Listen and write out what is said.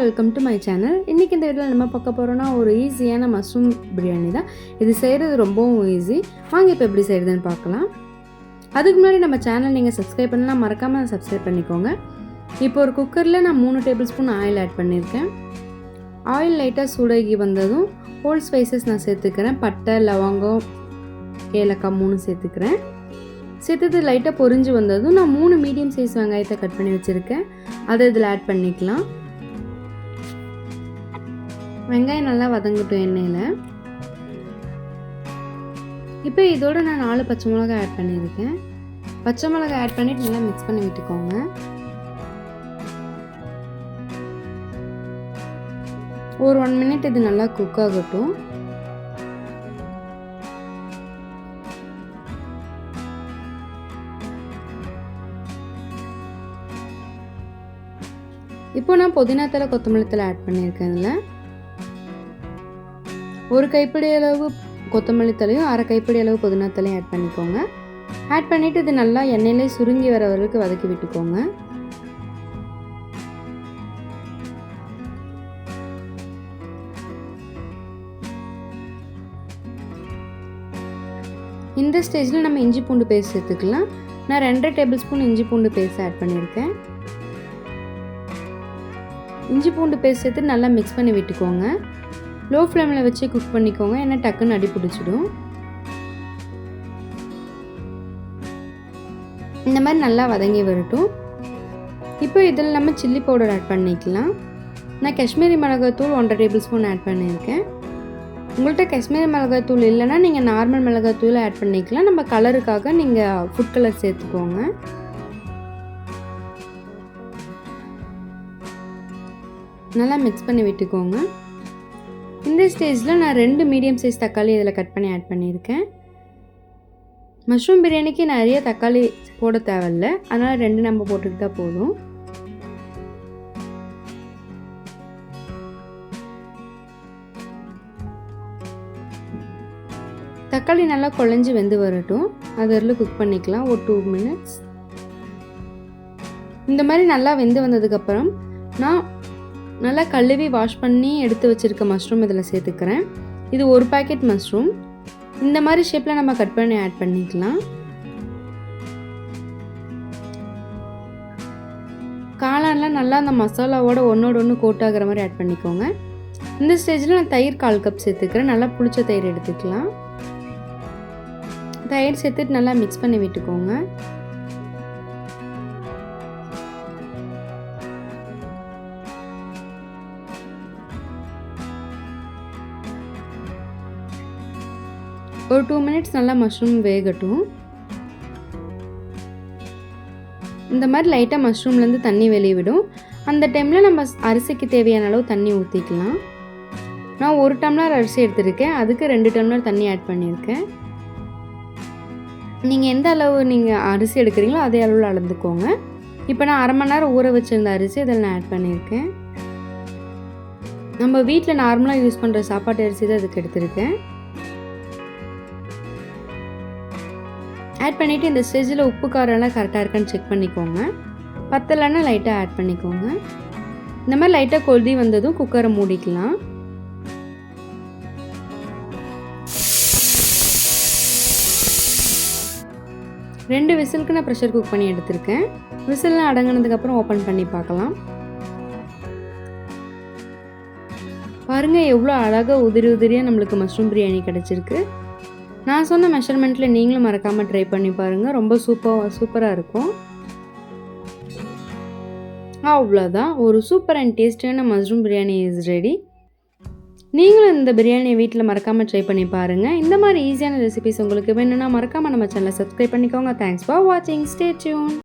Welcome to my channel. இன்றைக்கி இந்த வீடியோவில் நம்ம பார்க்க போகிறோன்னா ஒரு ஈஸியான மஷ்ரூம் பிரியாணி தான். இது செய்கிறது ரொம்பவும் ஈஸி. வாங்க இப்போ எப்படி செய்கிறதுன்னு பார்க்கலாம். அதுக்கு முன்னாடி நம்ம சேனல் நீங்கள் சப்ஸ்கிரைப் பண்ணலாம், மறக்காமல் சப்ஸ்கிரைப் பண்ணிக்கோங்க. இப்போ ஒரு குக்கரில் நான் 3 டேபிள் ஸ்பூன் ஆயில் ஆட் பண்ணியிருக்கேன். ஆயில் லைட்டாக சூடாகி வந்ததும் ஹோல் ஸ்பைசஸ் நான் சேர்த்துக்கிறேன். பட்டை, லவங்கம், ஏலக்காய் 3 சேர்த்துக்கிறேன். சேர்த்தது லைட்டாக பொரிஞ்சு வந்ததும் நான் 3 மீடியம் சைஸ் வெங்காயத்தை கட் பண்ணி வச்சுருக்கேன். அதை இதில் ஆட் பண்ணிக்கலாம். வெங்காயம் நல்லா வதங்கட்டும் எண்ணெயில். இப்போ இதோட நான் 4 பச்சை மிளகாய் ஆட் பண்ணியிருக்கேன். பச்சை மிளகாய் ஆட் பண்ணிவிட்டு நல்லா மிக்ஸ் பண்ணி விட்டுக்கோங்க. ஒரு 1 மினிட் இது நல்லா குக் ஆகட்டும். இப்போ நான் புதினா தழை, கொத்தமல்லி தழை ஆட் பண்ணியிருக்கேன். இதில் 1 கைப்பிடி அளவு கொத்தமல்லி தழையும் 1/2 கைப்பிடி அளவு புதினா தழையும் ஆட் பண்ணிக்கோங்க. ஆட் பண்ணிவிட்டு இது நல்லா எண்ணெயிலே சுருங்கி வர வரைக்கும் வதக்கி விட்டுக்கோங்க. இந்த ஸ்டேஜில் நம்ம இஞ்சி பூண்டு பேஸ்ட் சேர்த்துக்கலாம். நான் 2 டேபிள் ஸ்பூன் இஞ்சி பூண்டு பேஸ்ட் ஆட் பண்ணியிருக்கேன். இஞ்சி பூண்டு பேஸ்ட் சேர்த்து நல்லா மிக்ஸ் பண்ணி விட்டுக்கோங்க. லோ ஃப்ளேமில் வச்சு குக் பண்ணிக்கோங்க, ஏன்னா டக்குன்னு அடி பிடிச்சிடும். இந்த மாதிரி நல்லா வதங்கி வரட்டும். இப்போ இதில் நம்ம சில்லி பவுடர் ஆட் பண்ணிக்கலாம். நான் காஷ்மீரி மிளகாய்த்தூள் 1/2 டேபிள் ஸ்பூன் ஆட் பண்ணியிருக்கேன். உங்கள்கிட்ட காஷ்மீரி மிளகாய்த்தூள் இல்லைன்னா நீங்கள் நார்மல் மிளகாய்த்தூள் ஆட் பண்ணிக்கலாம். நம்ம கலருக்காக நீங்கள் ஃபுட் கலர் சேர்த்துக்கோங்க. நல்லா மிக்ஸ் பண்ணி விட்டுக்கோங்க. இந்த ஸ்டேஜில் நான் 2 மீடியம் சைஸ் தக்காளி இதில் கட் பண்ணி ஆட் பண்ணியிருக்கேன். மஷ்ரூம் பிரியாணிக்கு நிறைய தக்காளி போட தேவையில்ல, அதனால் 2 நம்ம போட்டுக்கிட்டால் போதும். தக்காளி நல்லா குழஞ்சி வெந்து வரட்டும். அது வரையிலும் குக் பண்ணிக்கலாம் ஒரு 2 மினிட்ஸ். இந்த மாதிரி நல்லா வெந்து வந்ததுக்கப்புறம் நான் நல்லா கழுவி வாஷ் பண்ணி எடுத்து வச்சுருக்க மஷ்ரூம் இதில் சேர்த்துக்கிறேன். இது 1 பேக்கெட் மஷ்ரூம். இந்த மாதிரி ஷேப்பில் நம்ம கட் பண்ணி ஆட் பண்ணிக்கலாம். காளான்லாம் நல்லா அந்த மசாலாவோட ஒன்றோட ஒன்று கோட் ஆகிற மாதிரி ஆட் பண்ணிக்கோங்க. இந்த ஸ்டேஜில் நான் தயிர் 1/4 கப் சேர்த்துக்கிறேன். நல்லா புளிச்ச தயிர் எடுத்துக்கலாம். தயிர் சேர்த்துட்டு நல்லா மிக்ஸ் பண்ணி விட்டுக்கோங்க. ஒரு 2 மினிட்ஸ் நல்லா மஷ்ரூம் வேகட்டும். இந்த மாதிரி லைட்டாக மஷ்ரூம்லேருந்து தண்ணி வெளிவிடும். அந்த டைமில் நம்ம அரிசிக்கு தேவையான அளவு தண்ணி ஊற்றிக்கலாம். நான் 1 டம்ளர் அரிசி எடுத்துருக்கேன், அதுக்கு 2 டம்ளர் தண்ணி ஆட் பண்ணியிருக்கேன். நீங்கள் எந்த அளவு நீங்கள் அரிசி எடுக்கிறீங்களோ அதே அளவில் அளந்துக்கோங்க. இப்போ நான் 1/2 மணி நேரம் ஊற வச்சுருந்த அரிசி இதில் நான் ஆட் பண்ணியிருக்கேன். நம்ம வீட்டில் நார்மலாக யூஸ் பண்ணுற சாப்பாட்டு அரிசி தான் இதுக்கு எடுத்திருக்கேன். ஆட் பண்ணிவிட்டு இந்த ஸ்டேஜில் உப்பு காரம்லாம் கரெக்டாக இருக்கான்னு செக் பண்ணிக்கோங்க. பத்தலைன்னா லைட்டாக ஆட் பண்ணிக்கோங்க. இந்த மாதிரி லைட்டாக கொதி வந்ததும் குக்கரை மூடிக்கலாம். ரெண்டு விசிலுக்கு நான் ப்ரெஷர் குக் பண்ணி எடுத்திருக்கேன். விசில்லாம் அடங்கினதுக்கப்புறம் ஓப்பன் பண்ணி பார்க்கலாம். பாருங்கள் எவ்வளோ அழகாக உதிரி உதிரியாக நம்மளுக்கு மஷ்ரூம் பிரியாணி கிடச்சிருக்கு. நான் சொன்ன மெஷர்மெண்ட்டில் நீங்களும் மறக்காமல் ட்ரை பண்ணி பாருங்கள். ரொம்ப சூப்பராக இருக்கும். அவ்வளோதான், ஒரு சூப்பர் அண்ட் டேஸ்டியான மஷ்ரூம் பிரியாணி இஸ் ரெடி. நீங்களும் இந்த பிரியாணியை வீட்டில் மறக்காமல் ட்ரை பண்ணி பாருங்கள். இந்த மாதிரி ஈஸியான ரெசிபிஸ் உங்களுக்கு வேணும்னா மறக்காமல் நம்ம சேனலை சப்ஸ்கிரைப் பண்ணிக்கோங்க. தேங்க்ஸ் ஃபார் வாட்சிங். Stay tune.